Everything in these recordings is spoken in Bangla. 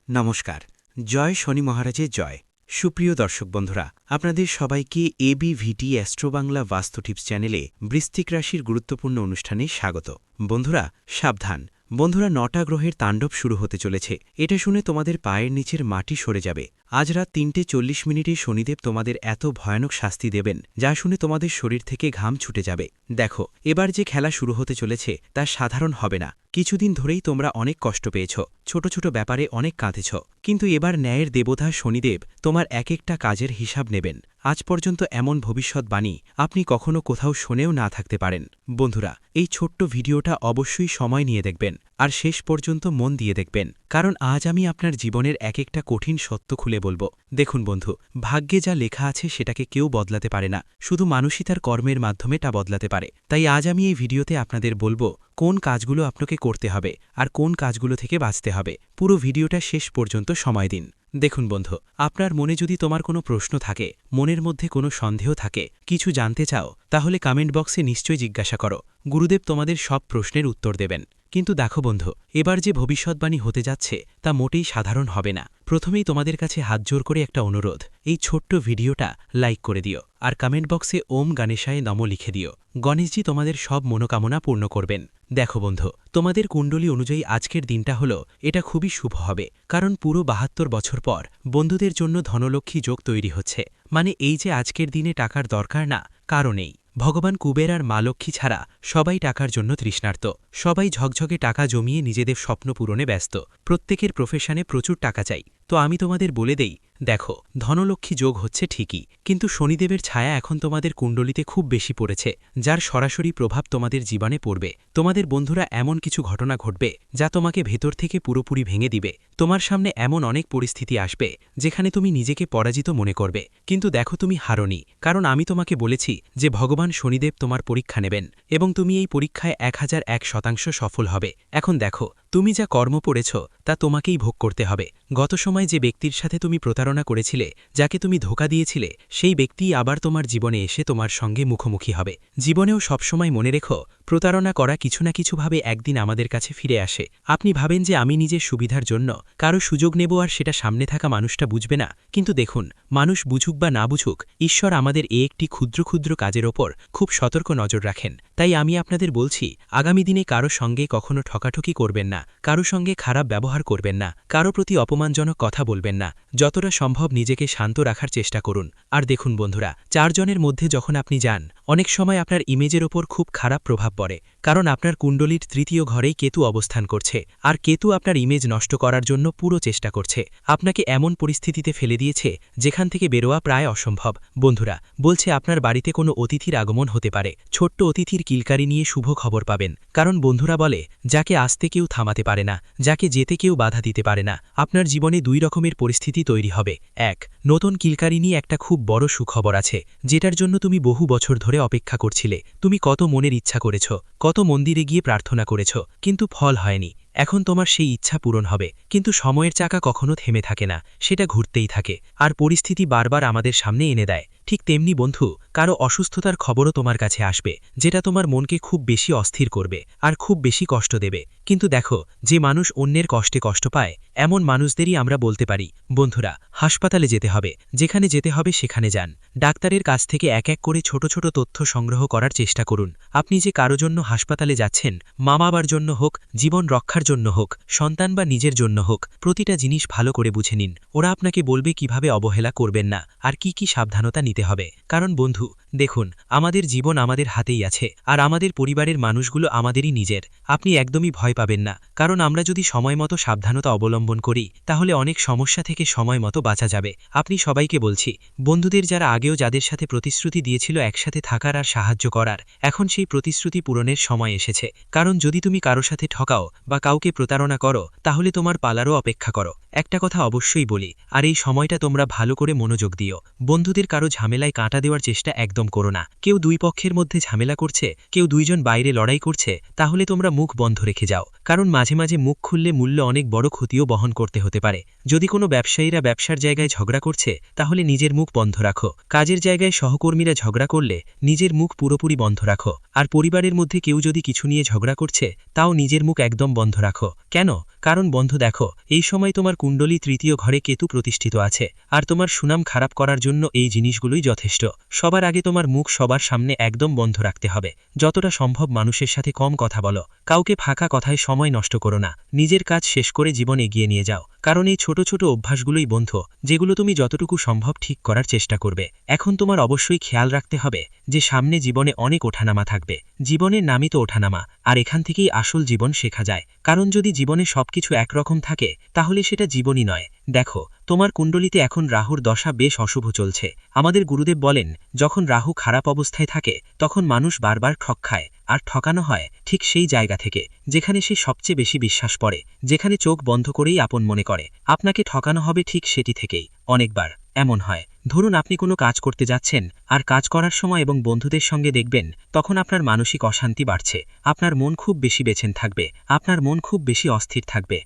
নমস্কার। জয় শনি মহারাজের জয়। সুপ্রিয় দর্শক বন্ধুরা, আপনাদের সবাইকে এবিভিটি অ্যাস্ট্রো বাংলা বাস্তু টিপস চ্যানেলে বৃশ্চিক রাশির গুরুত্বপূর্ণ অনুষ্ঠানে স্বাগত। বন্ধুরা সাবধান, বন্ধুরা ৯টা গ্রহের তাণ্ডব শুরু হতে চলেছে। এটা শুনে তোমাদের পায়ের নিচের মাটি সরে যাবে। আজ রাত ৩:৪০ শনিদেব তোমাদের এত ভয়ানক শাস্তি দেবেন যা শুনে তোমাদের শরীর থেকে ঘাম ছুটে যাবে। দেখো, এবার যে খেলা শুরু হতে চলেছে তা সাধারণ হবে না। কিছুদিন ধরেই তোমরা অনেক কষ্ট পেয়েছ, ছোট ছোট ব্যাপারে অনেক কাঁদেছ, কিন্তু এবার ন্যায়ের দেবতা শনিদেব তোমার এক একটা কাজের হিসাব নেবেন। আজ পর্যন্ত এমন ভবিষ্যৎবাণী আপনি কখনো কোথাও শুনেও না থাকতে পারেন। বন্ধুরা, এই ছোট্ট ভিডিওটা অবশ্যই সময় নিয়ে দেখবেন আর শেষ পর্যন্ত মন দিয়ে দেখবেন, কারণ আজ আমি আপনার জীবনের এক একটা কঠিন সত্য খুলে বলবো। দেখুন বন্ধু, ভাগ্যে যা লেখা আছে সেটাকে কেউ বদলাতে পারে না, শুধু মানুষই তার কর্মের মাধ্যমে তা বদলাতে পারে। তাই আজ আমি এই ভিডিওতে আপনাদের বলবো কোন কাজগুলো আপনাকে করতে হবে আর কোন কাজগুলো থেকে বাঁচতে হবে। পুরো ভিডিওটা শেষ পর্যন্ত সময় দিন। দেখুন বন্ধু, আপনার মনে যদি তোমার কোনো প্রশ্ন থাকে, মনের মধ্যে কোনো সন্দেহ থাকে, কিছু জানতে চাও, তাহলে কমেন্ট বক্সে নিশ্চয়ই জিজ্ঞাসা করো। গুরুদেব তোমাদের সব প্রশ্নের উত্তর দেবেন। কিন্তু দেখো বন্ধু, এবার যে ভবিষ্যৎবাণী হতে যাচ্ছে তা মোটেই সাধারণ হবে না। প্রথমেই তোমাদের কাছে হাত জোর করে একটা অনুরোধ, এই ছোট্ট ভিডিওটা লাইক করে দিও আর কমেন্ট বক্সে ওম গণেশায় নমঃ লিখে দিও। গণেশজি তোমাদের সব মনোকামনা পূর্ণ করবেন। দেখো বন্ধু, তোমাদের কুণ্ডলী অনুযায়ী আজকের দিনটা হলো এটা খুবই শুভ হবে, কারণ পুরো ৭২ বছর পর বন্ধুদের জন্য ধনলক্ষ্মী যোগ তৈরি হচ্ছে। মানে এই যে আজকের দিনে টাকার দরকার না, কারও নেই। ভগবান কুবের আর মা লক্ষ্মী ছাড়া সবাই টাকার জন্য তৃষ্ণার্ত। সবাই ঝকঝকে টাকা জমিয়ে নিজেদের স্বপ্ন পূরণে ব্যস্ত। প্রত্যেকের প্রফেশনে প্রচুর টাকা চাই। তো আমি তোমাদের বলে দেই, দেখো, ধনলক্ষ্মী যোগ হচ্ছে ঠিকই, কিন্তু শনিদেবের ছায়া এখন তোমাদের কুণ্ডলিতে খুব বেশি পড়েছে, যার সরাসরি প্রভাব তোমাদের জীবনে পড়বে। তোমাদের বন্ধুরা এমন কিছু ঘটনা ঘটবে যা তোমাকে ভেতর থেকে পুরোপুরি ভেঙে দিবে। তোমার সামনে এমন অনেক পরিস্থিতি আসবে যেখানে তুমি নিজেকে পরাজিত মনে করবে, কিন্তু দেখো তুমি হারোনি, কারণ আমি তোমাকে বলেছি যে ভগবান শনিদেব তোমার পরীক্ষা নেবেন এবং তুমি এই পরীক্ষায় ১০০১% সফল হবে। এখন দেখো, তুমি যা কর্ম পড়েছ তা তোমাকেই ভোগ করতে হবে। গত সময় যে ব্যক্তির সাথে তুমি প্রতারণা করেছিলে, যাকে তুমি ধোঁকা দিয়েছিলে, সেই ব্যক্তিই আবার তোমার জীবনে এসে তোমার সঙ্গে মুখোমুখি হবে। জীবনেও সবসময় মনে রেখো, প্রতারণা করা কিছু না কিছুভাবে একদিন আমাদের কাছে ফিরে আসে। আপনি ভাবেন যে আমি নিজের সুবিধার জন্য কারো সুযোগ নেব আর সেটা সামনে থাকা মানুষটা বুঝবে না, কিন্তু দেখুন, মানুষ বুঝুক বা না বুঝুক, ঈশ্বর আমাদের একটি ক্ষুদ্র ক্ষুদ্র কাজের ওপর খুব সতর্ক নজর রাখেন। তাই আমি আপনাদের বলছি, আগামী দিনে কারো সঙ্গে কখনো ঠকাঠকি করবেন না, কারো সঙ্গে খারাপ ব্যবহার করবেন না, কারো প্রতি অপমানজনক কথা বলবেন না। যতটা সম্ভব নিজেকে শান্ত রাখার চেষ্টা করুন। আর দেখুন বন্ধুরা, ৪ জনের মধ্যে যখন আপনি যান, অনেক সময় আপনার ইমেজের ওপর খুব খারাপ প্রভাব পড়ে, কারণ আপনার কুণ্ডলীর ৩য় ঘরেই কেতু অবস্থান করছে, আর কেতু আপনার ইমেজ নষ্ট করার জন্য পুরো চেষ্টা করছে। আপনাকে এমন পরিস্থিতিতে ফেলে দিয়েছে যেখান থেকে বেরোয়া প্রায় অসম্ভব। বন্ধুরা, বলছে আপনার বাড়িতে কোনো অতিথির আগমন হতে পারে। ছোট্ট অতিথির কিলকারি নিয়ে শুভ খবর পাবেন, কারণ বন্ধুরা বলে, যাকে আসতে কেউ থামাতে পারে না, যাকে যেতে কেউ বাধা দিতে পারে না। আপনার জীবনে ২ রকমের পরিস্থিতি তৈরি হবে। এক, নতুন কিলকারি নিয়ে একটা খুব বড় সুখবর আছে, যেটার জন্য তুমি বহু বছর ধরে অপেক্ষা করছিলে। তুমি কত মনের ইচ্ছা করেছ, কত মন্দিরে গিয়ে প্রার্থনা করেছ, কিন্তু ফল হয়নি। এখন তোমার সেই ইচ্ছা পূরণ হবে, কিন্তু সময়ের চাকা কখনো থেমে থাকে না, সেটা ঘুরতেই থাকে, আর পরিস্থিতি বারবার আমাদের সামনে এনে দেয়। ঠিক তেমনি বন্ধু, কারো অসুস্থতার খবরও তোমার কাছে আসবে, যেটা তোমার মনকে খুব বেশি অস্থির করবে আর খুব বেশি কষ্ট দেবে। কিন্তু দেখো, যে মানুষ অন্যের কষ্টে কষ্ট পায়, এমন মানুষদেরই আমরা বলতে পারি, বন্ধুরা, হাসপাতালে যেতে হবে, যেখানে যেতে হবে সেখানে যান। ডাক্তারের কাছ থেকে এক এক করে ছোট ছোট তথ্য সংগ্রহ করার চেষ্টা করুন। আপনি যে কারো জন্য হাসপাতালে যাচ্ছেন, মা বাবার জন্য হোক, জীবন রক্ষার জন্য হোক, সন্তান বা নিজের জন্য হোক, প্রতিটা জিনিস ভালো করে বুঝে নিন। ওরা আপনাকে বলবে কিভাবে অবহেলা করবেন না আর কি কি সাবধানতা নিতে হবে। কারণ বন্ধু, দেখুন, আমাদের জীবন আমাদের হাতেই আছে, আর আমাদের পরিবারের মানুষগুলো আমাদেরই নিজের। আপনি একদমই ভয় পাবেন না, কারণ আমরা যদি সময় মতো সাবধানতা অবলম্বন করি, তাহলে অনেক সমস্যা থেকে সময় মতো বাঁচা যাবে। আপনি সবাইকে বলছি, বন্ধুদের যারা আগেও যাদের সাথে প্রতিশ্রুতি দিয়েছিল একসাথে থাকার আর সাহায্য করার, এখন সেই প্রতিশ্রুতি পূরণের সময় এসেছে। কারণ যদি তুমি কারো সাথে ঠকাও বা কাউকে প্রতারণা করো, তাহলে তোমার পালারও অপেক্ষা করো। একটা কথা অবশ্যই বলি, আর এই সময়টা তোমরা ভালো করে মনোযোগ দিও। বন্ধুদের কারো ঝামেলায় কাঁটা দেওয়ার চেষ্টা একদম করো না। কেউ ২ পক্ষের মধ্যে ঝামেলা করছে, কেউ ২ জন বাইরে লড়াই করছে, তাহলে তোমরা মুখ বন্ধ রেখে যাও, কারণ মাঝে মাঝে মুখ খুললে মূল্য অনেক বড় ক্ষতিও বহন করতে হতে পারে। যদি কোনো ব্যবসায়ীরা ব্যবসার জায়গায় ঝগড়া করছে, তাহলে নিজের মুখ বন্ধ রাখো। কাজের জায়গায় সহকর্মীরা ঝগড়া করলে নিজের মুখ পুরোপুরি বন্ধ রাখো। আর পরিবারের মধ্যে কেউ যদি কিছু নিয়ে ঝগড়া করছে, তাও নিজের মুখ একদম বন্ধ রাখো। কেন? কারণ বন্ধু দেখো, এই সময় তোমার কুণ্ডলী তৃতীয় ঘরে কেতু প্রতিষ্ঠিত আছে, আর তোমার সুনাম খারাপ করার জন্য এই জিনিসগুলোই যথেষ্ট। সবার আগে তোমার মুখ সবার সামনে একদম বন্ধ রাখতে হবে। যতটা সম্ভব মানুষের সাথে কম কথা বলো, কাউকে ফাঁকা কথায় সময় নষ্ট করো না, নিজের কাজ শেষ করে জীবন এগিয়ে নিয়ে যাও। কারণ এই ছোট ছোট অভ্যাসগুলোই বন্ধু, যেগুলো তুমি যতটুকু সম্ভব ঠিক করার চেষ্টা করবে। এখন তোমার অবশ্যই খেয়াল রাখতে হবে যে সামনে জীবনে অনেক ওঠানামা থাকবে। জীবনের নামই তো ওঠানামা, আর এখান থেকেই আসল জীবন শেখা যায়। কারণ যদি জীবনে সবকিছু একরকম থাকে তাহলে সেটা জীবনই নয়। দেখো, তোমার কুণ্ডলিতে এখন রাহুর দশা বেশ অশুভ চলছে। আমাদের গুরুদেব বলেন, যখন রাহু খারাপ অবস্থায় থাকে তখন মানুষ বারবার ঠক খায়, আর ঠকানো হয় ঠিক সেই জায়গা থেকে যেখানে সে সবচেয়ে বেশি বিশ্বাস পড়ে, যেখানে চোখ বন্ধ করেই আপন মনে করে। আপনাকে ঠকানো হবে ঠিক সেটি থেকেই। অনেকবার এমন হয়, ধরুন আপনি কোনো কাজ করতে যাচ্ছেন, আর কাজ করার সময় এবং বন্ধুদের সঙ্গে দেখবেন তখন আপনার মানসিক অশান্তি বাড়ছে, আপনার মন খুব বেশি বেচেন থাকবে, আপনার মন খুব বেশি অস্থির থাকবে।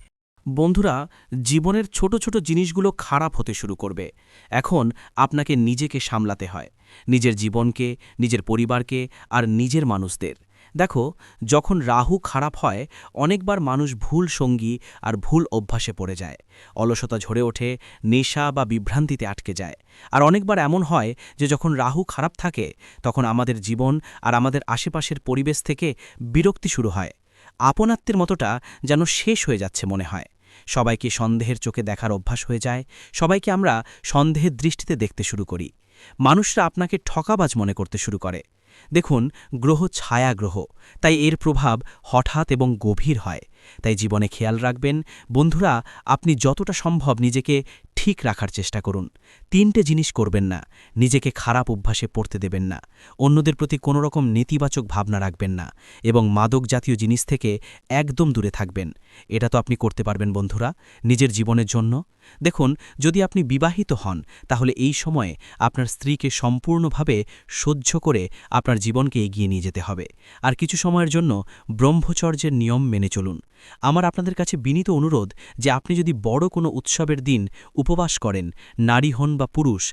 বন্ধুরা, জীবনের ছোট ছোট জিনিসগুলো খারাপ হতে শুরু করবে। এখন আপনাকে নিজেকে সামলাতে হয়, নিজের জীবনকে, নিজের পরিবারকে আর নিজের মানুষদের। দেখো, যখন রাহু খারাপ হয় অনেকবার মানুষ ভুল সঙ্গী আর ভুল অভ্যাসে পড়ে যায়, অলসতা ঝরে ওঠে, নেশা বা বিভ্রান্তিতে আটকে যায়। আর অনেকবার এমন হয় যে যখন রাহু খারাপ থাকে তখন আমাদের জীবন আর আমাদের আশেপাশের পরিবেশ থেকে বিরক্তি শুরু হয়। আপনাত্মের মতোটা যেন শেষ হয়ে যাচ্ছে মনে হয়। সবাইকে সন্দেহের চোখে দেখার অভ্যাস হয়ে যায়, সবাইকে আমরা সন্দেহের দৃষ্টিতে দেখতে শুরু করি। মানুষরা আপনাকে ঠকাবাজ মনে করতে শুরু করে। দেখুন, গ্রহ ছায়া গ্রহ, তাই এর প্রভাব হঠাৎ এবং গভীর হয়। তাই জীবনে খেয়াল রাখবেন বন্ধুরা, আপনি যতটা সম্ভব নিজেকে ঠিক রাখার চেষ্টা করুন। তিনটে জিনিস করবেন না: নিজেকে খারাপ অভ্যাসে পড়তে দেবেন না, অন্যদের প্রতি কোনো রকম নেতিবাচক ভাবনা রাখবেন না, এবং মাদক জাতীয় জিনিস থেকে একদম দূরে থাকবেন। এটা তো আপনি করতে পারবেন বন্ধুরা, নিজের জীবনের জন্য। দেখুন, যদি আপনি বিবাহিত হন তাহলে এই সময়ে আপনার স্ত্রীকে সম্পূর্ণভাবে সহ্য করে আপনার জীবনকে এগিয়ে নিয়ে যেতে হবে। আর কিছু সময়ের জন্য ব্রহ্মচর্যের নিয়ম মেনে চলুন। আমার আপনাদের কাছে বিনীত অনুরোধ যে আপনি যদি বড় কোনো উৎসবের দিন উপবাস করেন, নারী হন বা পুরুষ,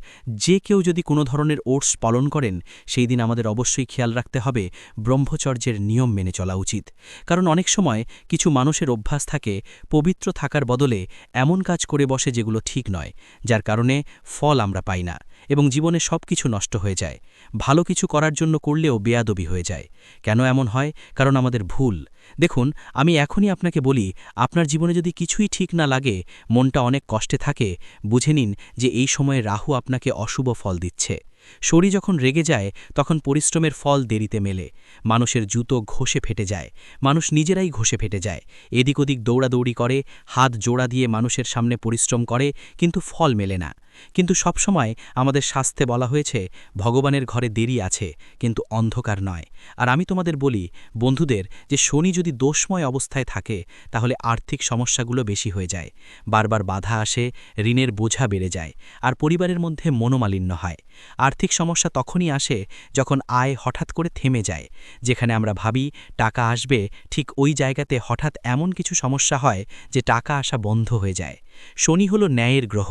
যে কেউ যদি কোনো ধরনের ওটস পালন করেন, সেই দিন আমাদের অবশ্যই খেয়াল রাখতে হবে ব্রহ্মচর্যের নিয়ম মেনে চলা উচিত। কারণ অনেক সময় কিছু মানুষের অভ্যাস থাকে পবিত্র থাকার বদলে এমন কাজ করে বসে যেগুলো ঠিক নয়, যার কারণে ফল আমরা পাই না এবং জীবনে সব কিছু নষ্ট হয়ে যায়। ভালো কিছু করার জন্য করলেও বেয়াদবি হয়ে যায়। কেন এমন হয়? কারণ আমাদের ভুল। দেখুন, আমি এখনই আপনাকে বলি, আপনার জীবনে যদি কিছুই ঠিক না লাগে, মনটা অনেক কষ্টে থাকে, বুঝে নিন যে এই সময়ে রাহু আপনাকে অশুভ ফল দিচ্ছে। শরীর যখন রেগে যায় তখন পরিশ্রমের ফল দেরিতে মেলে। মানুষের জুতো ঘষে ফেটে যায়, মানুষ নিজেরাই ঘষে ফেটে যায়, এদিক ওদিক দৌড়াদৌড়ি করে, হাত জোড়া দিয়ে মানুষের সামনে পরিশ্রম করে, কিন্তু ফল মেলে না। কিন্তু সবসময় আমাদের শাস্ত্রে বলা হয়েছে ভগবানের ঘরে দেরি আছে, কিন্তু অন্ধকার নয়। আর আমি তোমাদের বলি বন্ধুদের, যে শনি যদি দোষময় অবস্থায় থাকে তাহলে আর্থিক সমস্যাগুলো বেশি হয়ে যায়, বারবার বাধা আসে, ঋণের বোঝা বেড়ে যায়, আর পরিবারের মধ্যে মনোমালিন্য হয়। আর্থিক সমস্যা তখনই আসে যখন আয় হঠাৎ করে থেমে যায়। যেখানে আমরা ভাবি টাকা আসবে, ঠিক ওই জায়গাতে হঠাৎ এমন কিছু সমস্যা হয় যে টাকা আসা বন্ধ হয়ে যায়। শনি হল ন্যায়ের গ্রহ।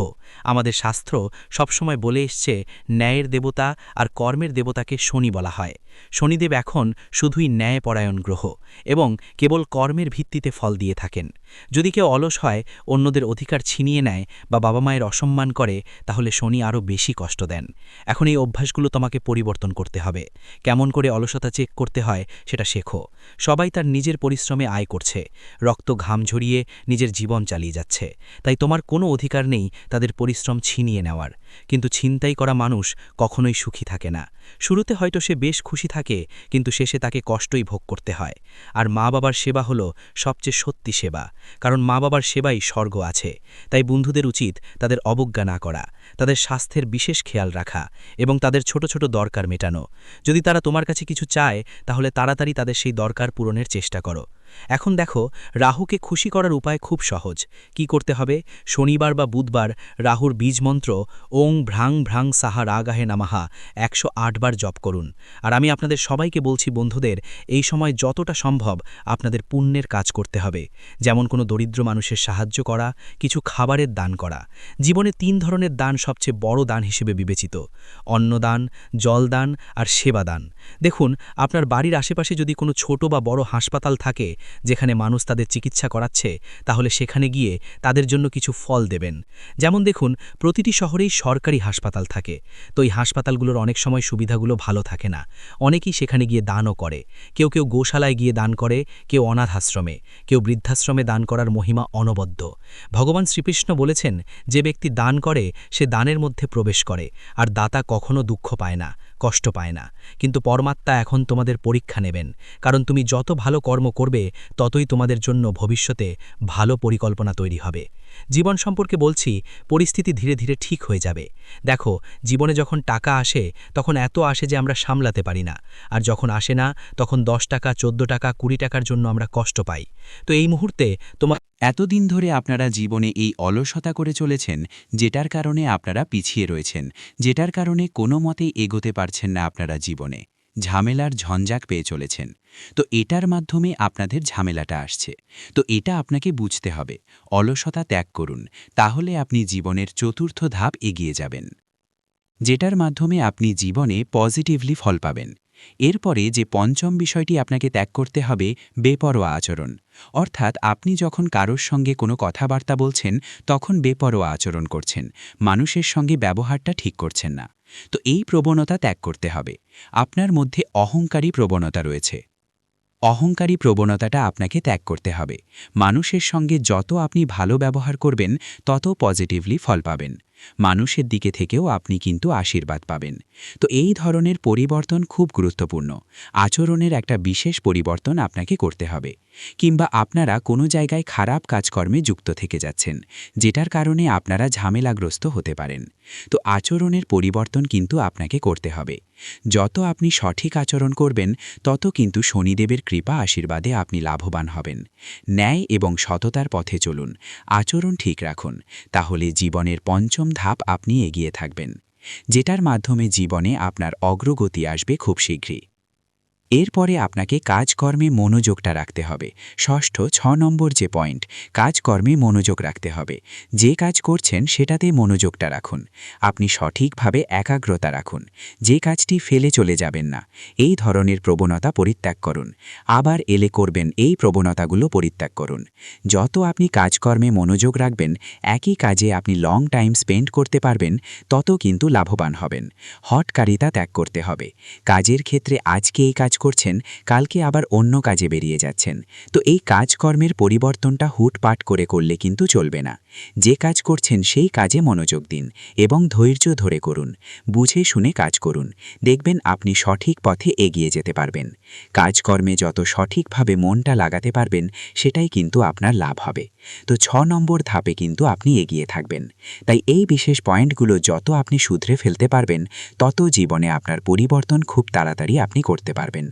আমাদের শাস্ত্র সবসময় বলে এসছে ন্যায়ের দেবতা আর কর্মের দেবতাকে শনি বলা হয়। শনিদেব এখন শুধুই ন্যায়পরায়ণ গ্রহ এবং কেবল কর্মের ভিত্তিতে ফল দিয়ে থাকেন। যদি কেউ অলস হয়, অন্যদের অধিকার ছিনিয়ে নেয় বা বাবা মায়ের অসম্মান করে, তাহলে শনি আরও বেশি কষ্ট দেন। এখন এই অভ্যাসগুলো তোমাকে পরিবর্তন করতে হবে। কেমন করে অলসতা চেক করতে হয় সেটা শেখো। সবাই তার নিজের পরিশ্রমে আয় করছে, রক্ত ঘাম ঝরিয়ে নিজের জীবন চালিয়ে যাচ্ছে, তাই তোমার কোনো অধিকার নেই তাদের পরিশ্রম ছিনিয়ে নেওয়ার। কিন্তু ছিনতাই করা মানুষ কখনোই সুখী থাকে না। শুরুতে হয়তো সে বেশ খুশি থাকে, কিন্তু শেষে তাকে কষ্টই ভোগ করতে হয়। আর মা বাবার সেবা হলো সবচেয়ে সত্যি সেবা, কারণ মা বাবার সেবাই স্বর্গ আছে। তাই বন্ধুদের উচিত তাদের অবজ্ঞা না করা, তাদের স্বাস্থ্যের বিশেষ খেয়াল রাখা এবং তাদের ছোট ছোট দরকার মেটানো। যদি তারা তোমার কাছে কিছু চায় তাহলে তাড়াতাড়ি তাদের সেই দরকার পূরণের চেষ্টা করো। এখন দেখো, রাহুকে খুশি করার উপায় খুব সহজ। কি করতে হবে? শনিবার বা বুধবার রাহুর বীজমন্ত্র ওং ভ্রাং ভ্রাং সাহা রাগাহে নামাহা 108 বার জপ করুন। আর আমি আপনাদের সবাইকে বলছি বন্ধুদের, এই সময় যতটা সম্ভব আপনাদের পুণ্যের কাজ করতে হবে। যেমন কোনো দরিদ্র মানুষের সাহায্য করা, কিছু খাবারের দান করা। জীবনে 3 ধরনের দান সবচেয়ে বড় দান হিসেবে বিবেচিত: অন্নদান, জলদান আর সেবাদান। দেখুন, আপনার বাড়ির আশেপাশে যদি কোনো ছোট বা বড় হাসপাতাল থাকে যেখানে মানুষ তাদের চিকিৎসা করাচ্ছে, তাহলে সেখানে গিয়ে তাদের জন্য কিছু ফল দেবেন। যেমন দেখুন, প্রতিটি শহরেই সরকারি হাসপাতাল থাকে, তো এই হাসপাতালগুলোর অনেক সময় সুবিধাগুলো ভালো থাকে না। অনেকেই সেখানে গিয়ে দানও করে। কেউ কেউ গোশালায় গিয়ে দান করে, কেউ অনাথ আশ্রমে, কেউ বৃদ্ধাশ্রমে দান করার মহিমা অনবদ্য। ভগবান শ্রীকৃষ্ণ বলেছেন, যে ব্যক্তি দান করে সে দানের মধ্যে প্রবেশ করে, আর দাতা কখনো দুঃখ পায় না, কষ্ট পায় না। কিন্তু পরমাত্মা এখন তোমাদের পরীক্ষা নেবেন, কারণ তুমি যত ভালো কর্ম করবে ততই তোমাদের জন্য ভবিষ্যতে ভালো পরিকল্পনা তৈরি হবে। জীবন সম্পর্কে বলছি, পরিস্থিতি ধীরে ধীরে ঠিক হয়ে যাবে। দেখো, জীবনে যখন টাকা আসে তখন এত আসে যে আমরা সামলাতে পারি না, আর যখন আসে না তখন 10 টাকা, 14 টাকা, 20 টাকার জন্য আমরা কষ্ট পাই। তো এই মুহূর্তে তোমার এতদিন ধরে আপনারা জীবনে এই অলসতা করে চলেছেন, যেটার কারণে আপনারা পিছিয়ে রয়েছেন, যেটার কারণে কোনো মতেই এগোতে পারছেন না আপনারা জীবনে। ঝামেলার ঝঞ্ঝাক পেয়ে চলেছেন। তো এটার মাধ্যমে আপনাদের ঝামেলাটা আসছে। তো এটা আপনাকে বুঝতে হবে। অলসতা ত্যাগ করুন, তাহলে আপনি জীবনের চতুর্থ ধাপ এগিয়ে যাবেন, যেটার মাধ্যমে আপনি জীবনে পজিটিভলি ফল পাবেন। এরপরে যে পঞ্চম বিষয়টি আপনাকে ত্যাগ করতে হবে, বেপরোয়া আচরণ। অর্থাৎ আপনি যখন কারোর সঙ্গে কোনো কথাবার্তা বলছেন তখন বেপরোয়া আচরণ করছেন, মানুষের সঙ্গে ব্যবহারটা ঠিক করছেন না। তো এই প্রবণতা ত্যাগ করতে হবে। আপনার মধ্যে অহংকারী প্রবণতা রয়েছে, অহংকারী প্রবণতাটা আপনাকে ত্যাগ করতে হবে। মানুষের সঙ্গে যত আপনি ভালো ব্যবহার করবেন তত পজিটিভলি ফল পাবেন। মানুষের দিকে থেকেও আপনি কিন্তু আশীর্বাদ পাবেন। তো এই ধরনের পরিবর্তন খুব গুরুত্বপূর্ণ। আচরণের একটা বিশেষ পরিবর্তন আপনাকে করতে হবে। কিংবা আপনারা কোনো জায়গায় খারাপ কাজকর্মে যুক্ত থেকে যাচ্ছেন, যেটার কারণে আপনারা ঝামেলাগ্রস্ত হতে পারেন। তো আচরণের পরিবর্তন কিন্তু আপনাকে করতে হবে। যত আপনি সঠিক আচরণ করবেন তত কিন্তু শনিদেবের কৃপা আশীর্বাদে আপনি লাভবান হবেন। ন্যায় এবং সততার পথে চলুন, আচরণ ঠিক রাখুন, তাহলে জীবনের পঞ্চম ধাপ আপনি এগিয়ে থাকবেন, যেটার মাধ্যমে জীবনে আপনার অগ্রগতি আসবে খুব শীঘ্রই। এরপরে আপনাকে কাজকর্মে মনোযোগটা রাখতে হবে। ষষ্ঠ 6 নম্বর যে পয়েন্ট, কাজকর্মে মনোযোগ রাখতে হবে। যে কাজ করছেন সেটাতে মনোযোগটা রাখুন। আপনি সঠিকভাবে একাগ্রতা রাখুন। যে কাজটি ফেলে চলে যাবেন না, এই ধরনের প্রবণতা পরিত্যাগ করুন। আবার এলে করবেন, এই প্রবণতাগুলো পরিত্যাগ করুন। যত আপনি কাজকর্মে মনোযোগ রাখবেন, একই কাজে আপনি লং টাইম স্পেন্ড করতে পারবেন, তত কিন্তু লাভবান হবেন। হঠকারিতা ত্যাগ করতে হবে। কাজের ক্ষেত্রে আজকে এই কাজ করছেন, কালকে আবার অন্য কাজে বেরিয়ে যাচ্ছেন। তো এই কাজকর্মের পরিবর্তনটা হুটপাট করে করলে কিন্তু চলবে না। যে কাজ করছেন সেই কাজে মনোযোগ দিন এবং ধৈর্য ধরে করুন। বুঝে শুনে কাজ করুন, দেখবেন আপনি সঠিক পথে এগিয়ে যেতে পারবেন। কাজকর্মে যত সঠিকভাবে মনটা লাগাতে পারবেন, সেটাই কিন্তু আপনার লাভ হবে। তো 6 নম্বর ধাপে কিন্তু আপনি এগিয়ে থাকবেন। তাই এই বিশেষ পয়েন্টগুলো যত আপনি শুধরে ফেলতে পারবেন, তত জীবনে আপনার পরিবর্তন খুব তাড়াতাড়ি আপনি করতে পারবেন।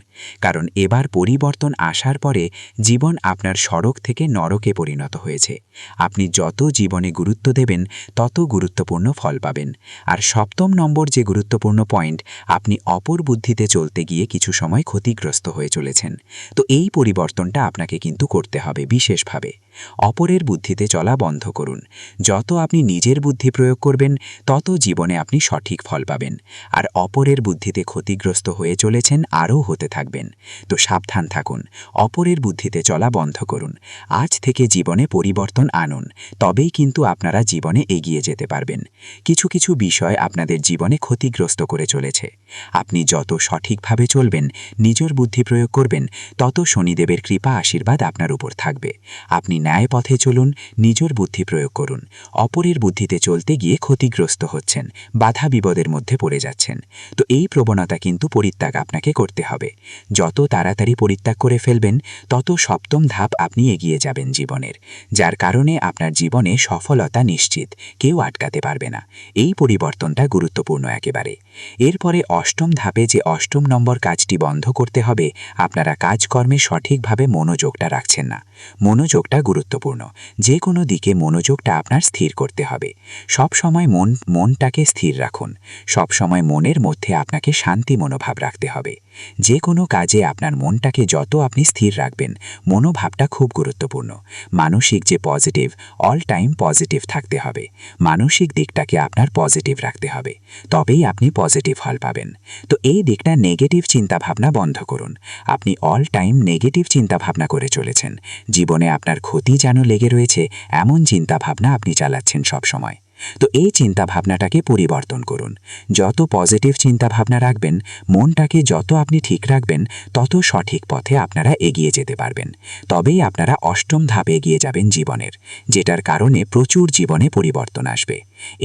কারণ এবার পরিবর্তন আসার পরে জীবন আপনার সড়ক থেকে নরকে পরিণত হয়েছে। আপনি যত জীবনে গুরুত্ব দেবেন তত গুরুত্বপূর্ণ ফল পাবেন। আর 7ম নম্বর যে গুরুত্বপূর্ণ পয়েন্ট, আপনি অপর বুদ্ধিতে চলতে গিয়ে কিছু সময় ক্ষতিগ্রস্ত হয়ে চলেছেন। তো এই পরিবর্তনটা আপনাকে কিন্তু করতে হবে বিশেষভাবে। অপরের বুদ্ধিতে চলা বন্ধ করুন। যত আপনি নিজের বুদ্ধি প্রয়োগ করবেন তত জীবনে আপনি সঠিক ফল পাবেন। আর অপরের বুদ্ধিতে ক্ষতিগ্রস্ত হয়ে চলেছেন, আরও হতে থাকবেন। তো সাবধান থাকুন, অপরের বুদ্ধিতে চলা বন্ধ করুন। আজ থেকে জীবনে পরিবর্তন আনুন, তবেই কিন্তু আপনারা জীবনে এগিয়ে যেতে পারবেন। কিছু কিছু বিষয় আপনাদের জীবনে ক্ষতিগ্রস্ত করে চলেছে। আপনি যত সঠিকভাবে চলবেন, নিজের বুদ্ধি প্রয়োগ করবেন, তত শনিদেবের কৃপা আশীর্বাদ আপনার উপর থাকবে। আপনি ন্যায় পথে চলুন, নিজের বুদ্ধি প্রয়োগ করুন। অপরের বুদ্ধিতে চলতে গিয়ে ক্ষতিগ্রস্ত হচ্ছেন, বাধা বিপদের মধ্যে পড়ে যাচ্ছেন। তো এই প্রবণতা কিন্তু পরিত্যাগ আপনাকে করতে হবে। যত তাড়াতাড়ি পরিত্যাগ করে ফেলবেন, তত 7ম ধাপ আপনি এগিয়ে যাবেন জীবনের, যার কারণে আপনার জীবনে সফলতা নিশ্চিত, কেউ আটকাতে পারবে না। এই পরিবর্তনটা গুরুত্বপূর্ণ একেবারে। এরপরে 8ম ধাপে যে 8ম নম্বর কাজটি বন্ধ করতে হবে, আপনারা কাজকর্মে সঠিকভাবে মনোযোগটা রাখছেন না। মনোযোগটা গুরুত্বপূর্ণ। যে কোনো দিকে মনোযোগটা আপনার স্থির করতে হবে। সব সময় মনটাকে স্থির রাখুন। সব সময় মনের মধ্যে আপনাকে শান্তি মনোভাব রাখতে হবে। যে কোনো কাজে আপনার মনটাকে যত আপনি স্থির রাখবেন, মনোভাবটা খুব গুরুত্বপূর্ণ। মানসিক যে পজিটিভ, অল টাইম পজিটিভ থাকতে হবে। মানসিক দিকটাকে আপনার পজিটিভ রাখতে হবে, তবেই আপনি পজিটিভ ফল পাবেন। তো এই দিকটা নেগেটিভ চিন্তাভাবনা বন্ধ করুন। আপনি অল টাইম নেগেটিভ চিন্তাভাবনা করে চলেছেন, জীবনে আপনার ক্ষতি যেন লেগে রয়েছে এমন চিন্তাভাবনা আপনি চালাচ্ছেন সব সময়। তো এই চিন্তাভাবনাটাকে পরিবর্তন করুন। যত পজিটিভ চিন্তাভাবনা রাখবেন, মনটাকে যত আপনি ঠিক রাখবেন, তত সঠিক পথে আপনারা এগিয়ে যেতে পারবেন। তবেই আপনারা অষ্টম ধাপে এগিয়ে যাবেন জীবনের, যেটার কারণে প্রচুর জীবনে পরিবর্তন আসবে।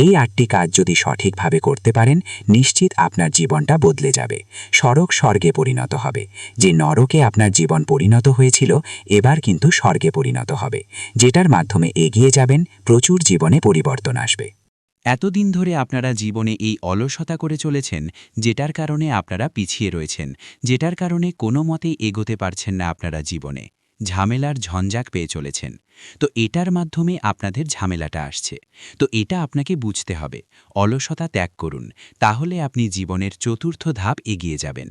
এই 8টি কাজ যদি সঠিকভাবে করতে পারেন, নিশ্চিত আপনার জীবনটা বদলে যাবে। স্বর্গ স্বর্গে পরিণত হবে। যে নরকে আপনার জীবন পরিণত হয়েছিল, এবার কিন্তু স্বর্গে পরিণত হবে, যেটার মাধ্যমে এগিয়ে যাবেন, প্রচুর জীবনে পরিবর্তন আসবে। এতদিন ধরে আপনারা জীবনে এই অলসতা করে চলেছেন, যেটার কারণে আপনারা পিছিয়ে রয়েছেন, যেটার কারণে কোনো মতেই এগোতে পারছেন না আপনারা জীবনে। ঝামেলার ঝঞ্ঝাক পেয়ে চলেছেন। তো এটার মাধ্যমে আপনাদের ঝামেলাটা আসছে। তো এটা আপনাকে বুঝতে হবে। অলসতা ত্যাগ করুন, তাহলে আপনি জীবনের চতুর্থ ধাপ এগিয়ে যাবেন,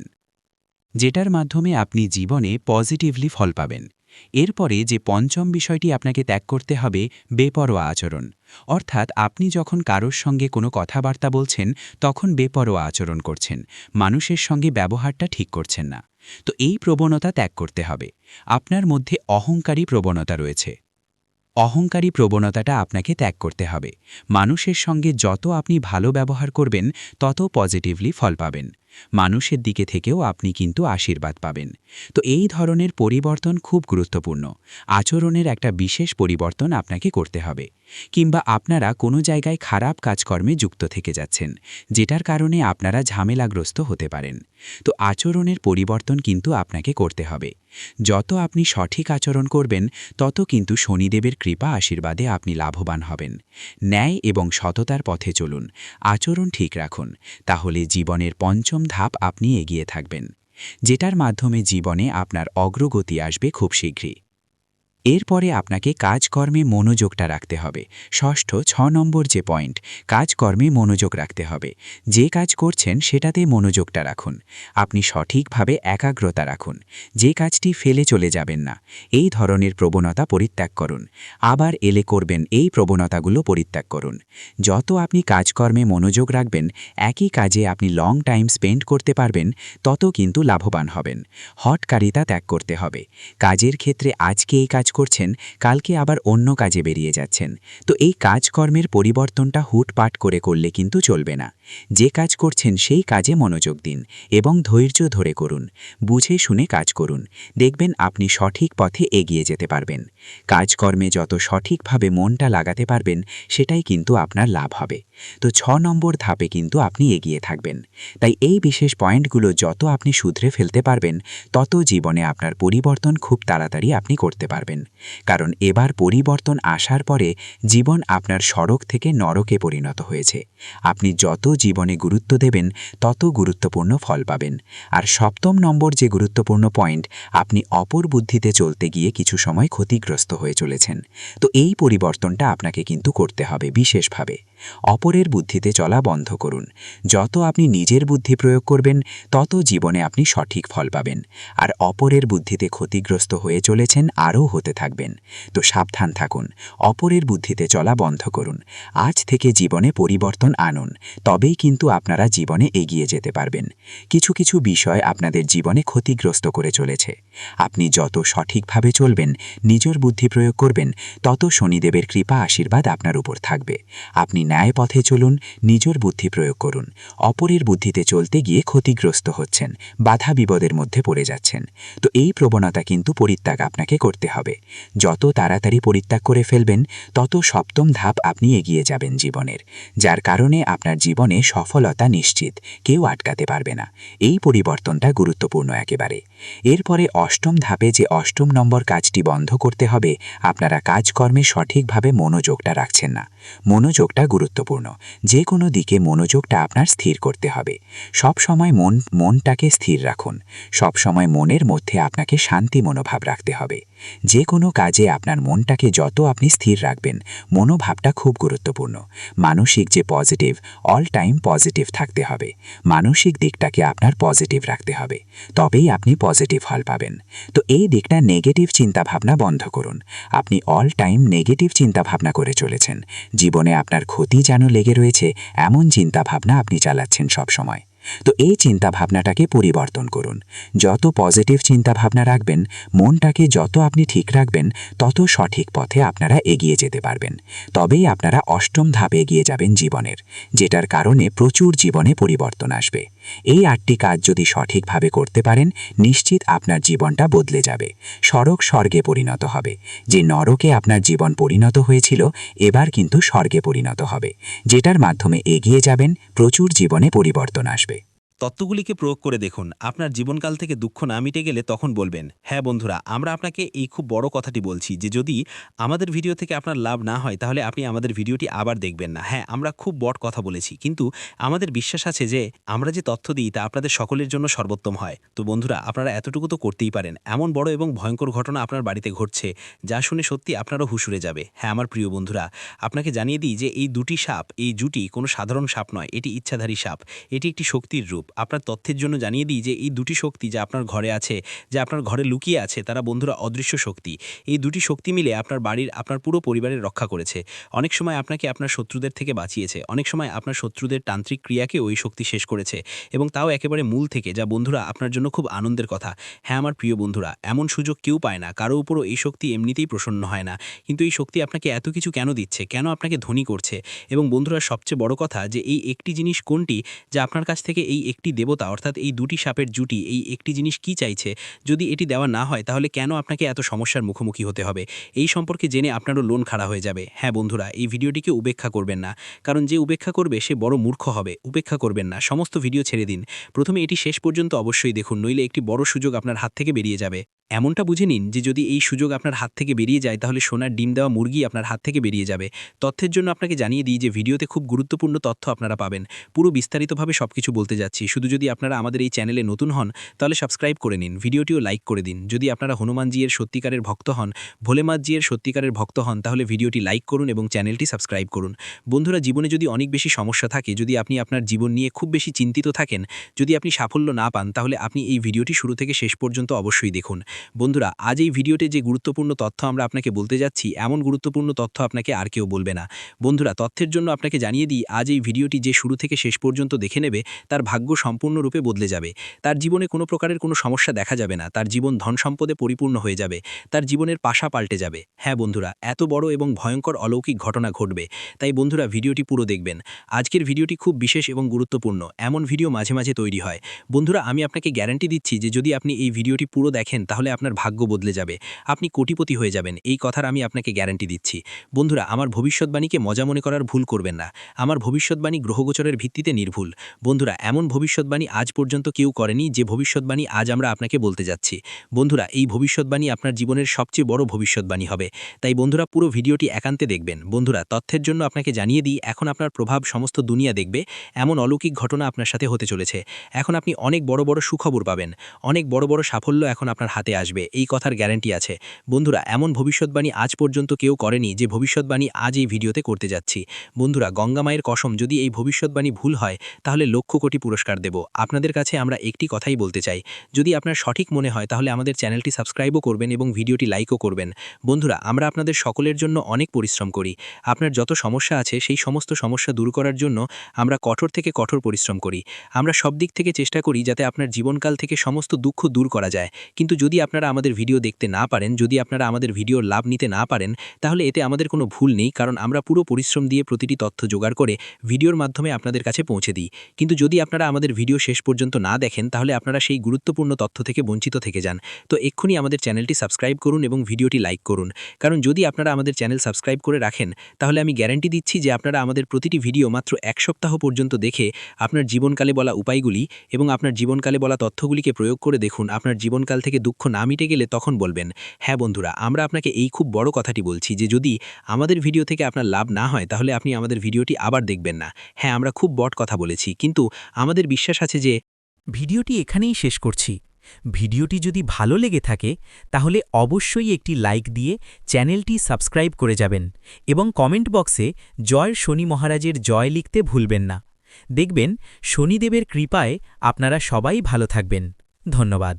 যেটার মাধ্যমে আপনি জীবনে পজিটিভলি ফল পাবেন। এরপরে যে পঞ্চম বিষয়টি আপনাকে ত্যাগ করতে হবে, বেপরোয়া আচরণ। অর্থাৎ আপনি যখন কারোর সঙ্গে কোনো কথাবার্তা বলছেন, তখন বেপরোয়া আচরণ করছেন, মানুষের সঙ্গে ব্যবহারটা ঠিক করছেন না। তো এই প্রবণতা ত্যাগ করতে হবে। আপনার মধ্যে অহংকারী প্রবণতা রয়েছে। অহংকারী প্রবণতাটা আপনাকে ত্যাগ করতে হবে। মানুষের সঙ্গে যত আপনি ভালো ব্যবহার করবেন, তত পজিটিভলি ফল পাবেন। মানুষের দিকে থেকেও আপনি কিন্তু আশীর্বাদ পাবেন। তো এই ধরনের পরিবর্তন খুব গুরুত্বপূর্ণ। আচরণের একটা বিশেষ পরিবর্তন আপনাকে করতে হবে। কিংবা আপনারা কোনো জায়গায় খারাপ কাজকর্মে যুক্ত থেকে যাচ্ছেন, যেটার কারণে আপনারা ঝামেলাগ্রস্ত হতে পারেন। তো আচরণের পরিবর্তন কিন্তু আপনাকে করতে হবে। যত আপনি সঠিক আচরণ করবেন, তত কিন্তু শনিদেবের কৃপা আশীর্বাদে আপনি লাভবান হবেন। ন্যায় এবং সততার পথে চলুন, আচরণ ঠিক রাখুন, তাহলে জীবনের পঞ্চম ধাপ আপনি এগিয়ে থাকবেন, যেটার মাধ্যমে জীবনে আপনার অগ্রগতি আসবে খুব শীঘ্রই। এরপরে আপনাকে কাজকর্মে মনোযোগটা রাখতে হবে। ষষ্ঠ 6 নম্বর যে পয়েন্ট, কাজকর্মে মনোযোগ রাখতে হবে। যে কাজ করছেন সেটাতে মনোযোগটা রাখুন। আপনি সঠিকভাবে একাগ্রতা রাখুন। যে কাজটি ফেলে চলে যাবেন না, এই ধরনের প্রবণতা পরিত্যাগ করুন। আবার এলে করবেন, এই প্রবণতাগুলো পরিত্যাগ করুন। যত আপনি কাজকর্মে মনোযোগ রাখবেন, একই কাজে আপনি লং টাইম স্পেন্ড করতে পারবেন, তত কিন্তু লাভবান হবেন। হঠকারিতা ত্যাগ করতে হবে। কাজের ক্ষেত্রে আজকে এই কাজ করছেন, কালকে আবার অন্য কাজে বেরিয়ে যাচ্ছেন। তো এই কাজকর্মের পরিবর্তনটা হুটপাট করে করলে কিন্তু চলবে না। যে কাজ করছেন সেই কাজে মনোযোগ দিন এবং ধৈর্য ধরে করুন। বুঝে শুনে কাজ করুন, দেখবেন আপনি সঠিক পথে এগিয়ে যেতে পারবেন। কাজকর্মে যত সঠিকভাবে মনটা লাগাতে পারবেন, সেটাই কিন্তু আপনার লাভ হবে। তো 6 নম্বর ধাপে কিন্তু আপনি এগিয়ে থাকবেন। তাই এই বিশেষ পয়েন্টগুলো যত আপনি শুধরে ফেলতে পারবেন, তত জীবনে আপনার পরিবর্তন খুব তাড়াতাড়ি আপনি করতে পারবেন। কারণ এবার পরিবর্তন আসার পরে জীবন আপনার স্বর্গ থেকে নরকে পরিণত হয়েছে। আপনি যত জীবনে গুরুত্ব দেবেন, তত গুরুত্বপূর্ণ ফল পাবেন। আর 7ম নম্বর যে গুরুত্বপূর্ণ পয়েন্ট, আপনি অপর বুদ্ধিতে চলতে গিয়ে কিছু সময় ক্ষতিগ্রস্ত হয়ে চলেছেন। তো এই পরিবর্তনটা আপনাকে কিন্তু করতে হবে বিশেষভাবে। অপরের বুদ্ধিতে চলা বন্ধ করুন। যত আপনি নিজের বুদ্ধি প্রয়োগ করবেন, তত জীবনে আপনি সঠিক ফল পাবেন। আর অপরের বুদ্ধিতে ক্ষতিগ্রস্ত হয়ে চলেছেন, আরও হতে থাকবেন। তো সাবধান থাকুন, অপরের বুদ্ধিতে চলা বন্ধ করুন। আজ থেকে জীবনে পরিবর্তন আনুন, তবেই কিন্তু আপনারা জীবনে এগিয়ে যেতে পারবেন। কিছু কিছু বিষয় আপনাদের জীবনে ক্ষতিগ্রস্ত করে চলেছে। আপনি যত সঠিকভাবে চলবেন, নিজের বুদ্ধি প্রয়োগ করবেন, তত শনিদেবের কৃপা আশীর্বাদ আপনার উপর থাকবে। আপনি ন্যায় পথে চলুন, নিজের বুদ্ধি প্রয়োগ করুন। অপরের বুদ্ধিতে চলতে গিয়ে ক্ষতিগ্রস্ত হচ্ছেন, বাধা বিপদের মধ্যে পড়ে যাচ্ছেন। তো এই প্রবণতা কিন্তু পরিত্যাগ আপনাকে করতে হবে। যত তাড়াতাড়ি পরিত্যাগ করে ফেলবেন, তত 7ম ধাপ আপনি এগিয়ে যাবেন জীবনের, যার কারণে আপনার জীবনে সফলতা নিশ্চিত, কেউ আটকাতে পারবে না। এই পরিবর্তনটা গুরুত্বপূর্ণ একেবারে। এরপরে 8ম ধাপে যে 8ম নম্বর কাজটি বন্ধ করতে হবে, আপনারা কাজকর্মে সঠিকভাবে মনোযোগটা রাখছেন না। মনোযোগটা গুরুত্বপূর্ণ। যে কোনো দিকে মনোযোগটা আপনার স্থির করতে হবে। সব সময় মনটাকে স্থির রাখুন। সব সময় মনের মধ্যে আপনাকে শান্তি মনোভাব রাখতে হবে। যে কোনো কাজে আপনার মনটাকে যত আপনি স্থির রাখবেন, মনোভাবটা খুব গুরুত্বপূর্ণ। মানসিক যে পজিটিভ, অল টাইম পজিটিভ থাকতে হবে। মানসিক দিকটাকে আপনার পজিটিভ রাখতে হবে, তবেই আপনি পজিটিভ ফল পাবেন। তো এই দিকটা নেগেটিভ চিন্তাভাবনা বন্ধ করুন। আপনি অল টাইম নেগেটিভ চিন্তাভাবনা করে চলেছেন, জীবনে আপনার ক্ষতি যেন লেগে রয়েছে এমন চিন্তাভাবনা আপনি চালাচ্ছেন সবসময়। তো এই চিন্তাভাবনাটাকে পরিবর্তন করুন। যত পজিটিভ চিন্তাভাবনা রাখবেন, মনটাকে যত আপনি ঠিক রাখবেন, তত সঠিক পথে আপনারা এগিয়ে যেতে পারবেন। তবেই আপনারা অষ্টম ধাপে এগিয়ে যাবেন জীবনের, যেটার কারণে প্রচুর জীবনে পরিবর্তন আসবে। এই 8টি কাজ যদি সঠিকভাবে করতে পারেন, নিশ্চিত আপনার জীবনটা বদলে যাবে। স্বর্গ স্বর্গে পরিণত হবে। যে নরকে আপনার জীবন পরিণত হয়েছিল, এবার কিন্তু স্বর্গে পরিণত হবে, যেটার মাধ্যমে এগিয়ে যাবেন, প্রচুর জীবনে পরিবর্তন আসবে। তত্ত্বগুলিকে প্রয়োগ করে দেখুন। আপনার জীবনকাল থেকে দুঃখ না মিটে গেলে তখন বলবেন, হ্যাঁ বন্ধুরা, আমরা আপনাকে এই খুব বড় কথাটি বলছি যে যদি আমাদের ভিডিও থেকে আপনার লাভ না হয় তাহলে আপনি আমাদের ভিডিওটি আবার দেখবেন না। হ্যাঁ, আমরা খুব বড় কথা বলেছি, কিন্তু আমাদের বিশ্বাস আছে যে আমরা যে তথ্য দিই তা আপনাদের সকলের জন্য সর্বোত্তম হয়। তো বন্ধুরা, আপনারা এতটুকু তো করতেই পারেন। এমন বড় এবং ভয়ঙ্কর ঘটনা আপনার বাড়িতে ঘটছে যা শুনে সত্যি আপনারও হুশ উড়ে যাবে। হ্যাঁ আমার প্রিয় বন্ধুরা, আপনাকে জানিয়ে দিই যে এই দুটি সাপ, এই জুটি কোনো সাধারণ সাপ নয়, এটি ইচ্ছাধারী সাপ। এটি একটি শক্তির রূপ। আপনার তথ্যের জন্য জানিয়ে দিই যে এই দুটি শক্তি যা আপনার ঘরে আছে, যা আপনার ঘরে লুকিয়ে আছে, তারা বন্ধুরা অদৃশ্য শক্তি। এই দুটি শক্তি মিলে আপনার বাড়ির, আপনার পুরো পরিবারের রক্ষা করেছে। অনেক সময় আপনাকে আপনার শত্রুদের থেকে বাঁচিয়েছে, অনেক সময় আপনার শত্রুদের তান্ত্রিক ক্রিয়াকে ওই শক্তি শেষ করেছে, এবং তাও একেবারে মূল থেকে, যা বন্ধুরা আপনার জন্য খুব আনন্দের কথা। হ্যাঁ আমার প্রিয় বন্ধুরা, এমন সুযোগ কেউ পায় না, কারো উপরও এই শক্তি এমনিতেই প্রসন্ন হয় না। কিন্তু এই শক্তি আপনাকে এত কিছু কেন দিচ্ছে, কেন আপনাকে ধনী করছে? এবং বন্ধুরা, সবচেয়ে বড় কথা যে এই একটি জিনিস কোনটি যা আপনার কাছ থেকে এই একটি দেবতা, অর্থাৎ এই দুটি সাপের জুটি, এই একটি জিনিস কি চাইছে? যদি এটি দেওয়া না হয় তাহলে কেন আপনাকে এত সমস্যার মুখোমুখি হতে হবে? এই সম্পর্কে জেনে আপনারও লোন খাড়া হয়ে যাবে। হ্যাঁ বন্ধুরা, এই ভিডিওটিকে উপেক্ষা করবেন না, কারণ যে উপেক্ষা করবে সে বড় মূর্খ হবে। উপেক্ষা করবেন না, সমস্ত ভিডিও ছেড়ে দিন। প্রথমে এটি শেষ পর্যন্ত অবশ্যই দেখুন, নইলে একটি বড় সুযোগ আপনার হাত থেকে বেরিয়ে যাবে। এমনটা বুঝে নিন যে যদি এই সুযোগ আপনার হাত থেকে বেরিয়ে যায় তাহলে সোনার ডিম দেওয়া মুরগি আপনার হাত থেকে বেরিয়ে যাবে। তথ্যের জন্য আপনাকে জানিয়ে দিই যে ভিডিওতে খুব গুরুত্বপূর্ণ তথ্য আপনারা পাবেন। পুরো বিস্তারিতভাবে সবকিছু বলতে যাচ্ছি। শুধু যদি আপনারা আমাদের এই চ্যানেলে নতুন হন তাহলে সাবস্ক্রাইব করে নিন, ভিডিওটিও লাইক করে দিন। যদি আপনারা হনুমানজির সত্যিকারের ভক্ত হন, ভোলেনাথজির সত্যিকারের ভক্ত হন, তাহলে ভিডিওটি লাইক করুন এবং চ্যানেলটি সাবস্ক্রাইব করুন। বন্ধুরা, জীবনে যদি অনেক বেশি সমস্যা থাকে, যদি আপনি আপনার জীবন নিয়ে খুব বেশি চিন্তিত থাকেন, যদি আপনি সাফল্য না পান, তাহলে আপনি এই ভিডিওটি শুরু থেকে শেষ পর্যন্ত অবশ্যই দেখুন। বন্ধুরা, আজ এই ভিডিওতে যে গুরুত্বপূর্ণ তথ্য আমরা আপনাকে বলতে যাচ্ছি, এমন গুরুত্বপূর্ণ তথ্য আপনাকে আর কেউ বলবে না। বন্ধুরা, তথ্যের জন্য আপনাকে জানিয়ে দিই, আজ এই ভিডিওটি যে শুরু থেকে শেষ পর্যন্ত দেখে নেবে, তার ভাগ্য সম্পূর্ণরূপে বদলে যাবে। তার জীবনে কোনো প্রকারের কোনো সমস্যা দেখা যাবে না, তার জীবন ধন সম্পদে পরিপূর্ণ হয়ে যাবে, তার জীবনের পাশা পাল্টে যাবে। হ্যাঁ বন্ধুরা, এত বড় এবং ভয়ঙ্কর অলৌকিক ঘটনা ঘটবে। তাই বন্ধুরা, ভিডিওটি পুরো দেখবেন। আজকের ভিডিওটি খুব বিশেষ এবং গুরুত্বপূর্ণ। এমন ভিডিও মাঝে মাঝে তৈরি হয়। বন্ধুরা, আমি আপনাকে গ্যারান্টি দিচ্ছি যে যদি আপনি এই ভিডিওটি পুরো দেখেন তাহলে আপনার ভাগ্য বদলে যাবে, আপনি কোটিপতি হয়ে যাবেন। এই কথার আমি আপনাকে গ্যারান্টি দিচ্ছি। বন্ধুরা, আমার ভবিষ্যৎবাণীকে মজা মনে করার ভুল করবেন না। আমার ভবিষ্যৎবাণী গ্রহগোচরের ভিত্তিতে নির্ভুল। বন্ধুরা, এমন ভবিষ্যৎবাণী আজ পর্যন্ত কেউ করেনি যে ভবিষ্যৎবাণী আজ আমরা আপনাকে বলতে যাচ্ছি। বন্ধুরা, এই ভবিষ্যৎবাণী আপনার জীবনের সবচেয়ে বড় ভবিষ্যৎবাণী হবে। তাই বন্ধুরা, পুরো ভিডিওটি একান্তে দেখবেন। বন্ধুরা, তথ্যের জন্য আপনাকে জানিয়ে দিই, এখন আপনার প্রভাব সমস্ত দুনিয়া দেখবে, এমন অলৌকিক ঘটনা আপনার সাথে হতে চলেছে। এখন আপনি অনেক বড় বড় সুখবর পাবেন, অনেক বড় বড় সাফল্য এখন আপনার হাতে আসবে, এই কথার গ্যারান্টি আছে। বন্ধুরা, এমন ভবিষ্যৎবাণী আজ পর্যন্ত কেউ করেনি যে ভবিষ্যৎবাণী আজ এই ভিডিওতে করতে যাচ্ছি। বন্ধুরা, গঙ্গা মায়ের কসম, যদি এই ভবিষ্যৎবাণী ভুল হয় তাহলে লক্ষ কোটি পুরস্কার দেব। আপনাদের কাছে আমরা একটি কথাই বলতে চাই, যদি আপনার সঠিক মনে হয় তাহলে আমাদের চ্যানেলটি সাবস্ক্রাইবও করবেন এবং ভিডিওটি লাইকও করবেন। বন্ধুরা, আমরা আপনাদের সকলের জন্য অনেক পরিশ্রম করি। আপনার যত সমস্যা আছে সেই সমস্ত সমস্যা দূর করার জন্য আমরা কঠোর থেকে কঠোর পরিশ্রম করি। আমরা সব দিক থেকে চেষ্টা করি যাতে আপনার জীবনকাল থেকে সমস্ত দুঃখ দূর করা যায়। কিন্তু যদি আপনারা আমাদের ভিডিও দেখতে না পারেন, যদি আপনারা আমাদের ভিডিওর লাভ নিতে না পারেন, তাহলে এতে আমাদের কোনো ভুল নেই, কারণ আমরা পুরো পরিশ্রম দিয়ে প্রতিটি তথ্য জোগাড় করে ভিডিওর মাধ্যমে আপনাদের কাছে পৌঁছে দিই। কিন্তু যদি আপনারা আমাদের ভিডিও শেষ পর্যন্ত না দেখেন তাহলে আপনারা সেই গুরুত্বপূর্ণ তথ্য থেকে বঞ্চিত থেকে যান। তো এক্ষুনি আমাদের চ্যানেলটি সাবস্ক্রাইব করুন এবং ভিডিওটি লাইক করুন, কারণ যদি আপনারা আমাদের চ্যানেল সাবস্ক্রাইব করে রাখেন তাহলে আমি গ্যারান্টি দিচ্ছি যে আপনারা আমাদের প্রতিটি ভিডিও মাত্র 1 সপ্তাহ পর্যন্ত দেখে আপনার জীবনকালে বলা উপায়গুলি এবং আপনার জীবনকালে বলা তথ্যগুলিকে প্রয়োগ করে দেখুন। আপনার জীবনকাল থেকে দুঃখ না মিটে গেলে তখন বলবেন, হ্যাঁ বন্ধুরা, আমরা আপনাকে এই খুব বড় কথাটি বলছি যে যদি আমাদের ভিডিও থেকে আপনার লাভ না হয় তাহলে আপনি আমাদের ভিডিওটি আবার দেখবেন না। হ্যাঁ, আমরা খুব বড় কথা বলেছি, কিন্তু আমাদের বিশ্বাস আছে যে ভিডিওটি এখানেই শেষ করছি। ভিডিওটি যদি ভালো লেগে থাকে তাহলে অবশ্যই একটি লাইক দিয়ে চ্যানেলটি সাবস্ক্রাইব করে যাবেন এবং কমেন্ট বক্সে জয় শনি মহারাজের জয় লিখতে ভুলবেন না। দেখবেন শনিদেবের কৃপায় আপনারা সবাই ভালো থাকবেন। ধন্যবাদ।